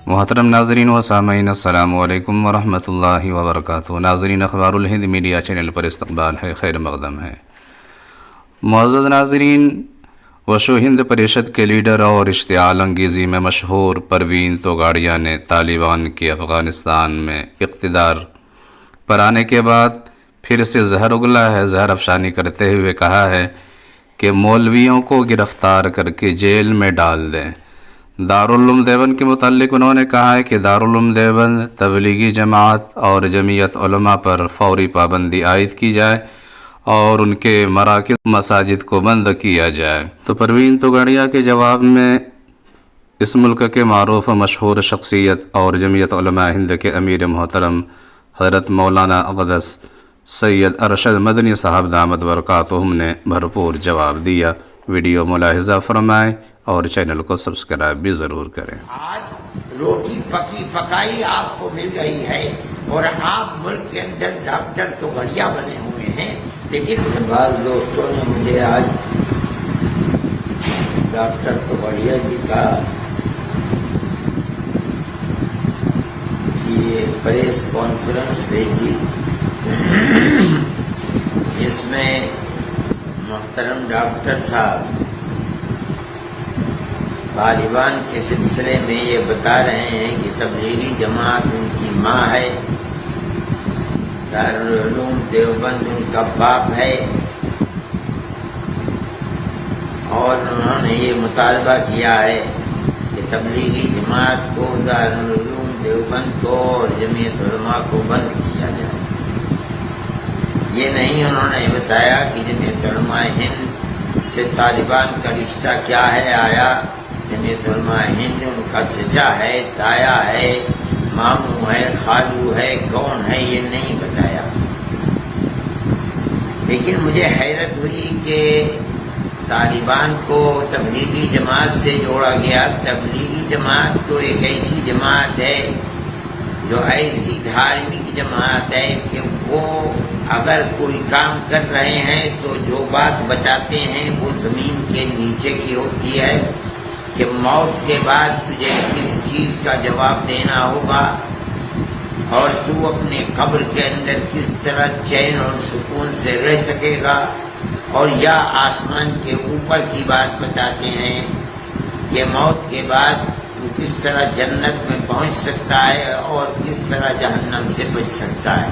محترم ناظرین و سامعین، السلام علیکم ورحمۃ اللہ وبرکاتہ۔ ناظرین، اخبار الہند میڈیا چینل پر استقبال ہے، خیر مقدم ہے۔ معزز ناظرین، وشو ہند پریشد کے لیڈر اور اشتعال انگیزی میں مشہور پروین توگاڑیا نے طالبان کے افغانستان میں اقتدار پر آنے کے بعد پھر سے زہر اگلا ہے۔ زہر افشانی کرتے ہوئے کہا ہے کہ مولویوں کو گرفتار کر کے جیل میں ڈال دیں۔ دارالعلوم دیوبند کے متعلق انہوں نے کہا ہے کہ دارالعلوم دیوبند، تبلیغی جماعت اور جمعیت علماء پر فوری پابندی عائد کی جائے اور ان کے مراکز مساجد کو بند کیا جائے۔ تو پروین توگاڑیا کے جواب میں اس ملک کے معروف و مشہور شخصیت اور جمعیت علماء ہند کے امیر محترم حضرت مولانا اقدس سید ارشد مدنی صاحب دامت برکاتہم نے بھرپور جواب دیا۔ ویڈیو ملاحظہ فرمائیں اور چینل کو سبسکرائب بھی ضرور کریں۔ آج روٹی پکی پکائی آپ کو مل گئی ہے اور آپ ملک کے اندر ڈاکٹر توگاڑیا بنے ہوئے ہیں، لیکن بعض دوستوں نے مجھے آج ڈاکٹر توگاڑیا جی کا یہ پریس کانفرنس بھیجی جس میں محترم ڈاکٹر صاحب طالبان کے سلسلے میں یہ بتا رہے ہیں کہ تبلیغی جماعت ان کی ماں ہے، دارالعلوم دیوبند ان کا باپ ہے، اور انہوں نے یہ مطالبہ کیا ہے کہ تبلیغی جماعت کو، دارالعلوم دیوبند کو اور جمعیت علماء کو بند کیا جائے۔ یہ نہیں انہوں نے بتایا کہ جمعیت علماء ہند سے طالبان کا رشتہ کیا ہے۔ آیا جمعیت علماء ہند ان کا چچا ہے، تایا ہے، ماموں ہے، خالو ہے، کون ہے، یہ نہیں بتایا۔ لیکن مجھے حیرت ہوئی کہ طالبان کو تبلیغی جماعت سے جوڑا گیا۔ تبلیغی جماعت تو ایک ایسی جماعت ہے جو ایسی دھارمک جماعت ہے کہ وہ اگر کوئی کام کر رہے ہیں تو جو بات بتاتے ہیں وہ زمین کے نیچے کی ہوتی ہے کہ موت کے بعد تجھے کس چیز کا جواب دینا ہوگا اور تو اپنے قبر کے اندر کس طرح چین اور سکون سے رہ سکے گا، اور یا آسمان کے اوپر کی بات بتاتے ہیں کہ موت کے بعد تو کس طرح جنت میں پہنچ سکتا ہے اور کس طرح جہنم سے بچ سکتا ہے۔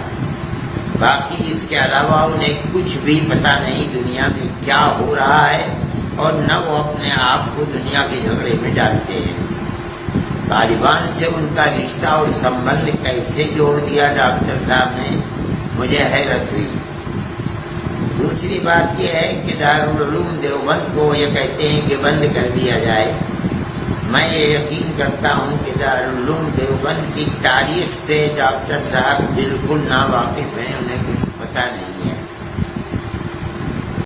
باقی اس کے علاوہ انہیں کچھ بھی پتہ نہیں دنیا میں کیا ہو رہا ہے، اور نہ وہ اپنے آپ کو دنیا کے جھگڑے میں ڈالتے ہیں۔ طالبان سے ان کا رشتہ اور سمبند کیسے جوڑ دیا ڈاکٹر صاحب نے، مجھے حیرت ہوئی۔ دوسری بات یہ ہے کہ دارالعلوم دیوبند کو یہ کہتے ہیں کہ بند کر دیا جائے۔ میں یہ یقین کرتا ہوں کہ دارالعلوم دیوبند کی تاریخ سے ڈاکٹر صاحب بالکل ناواقف ہیں، انہیں کچھ پتہ نہیں ہے۔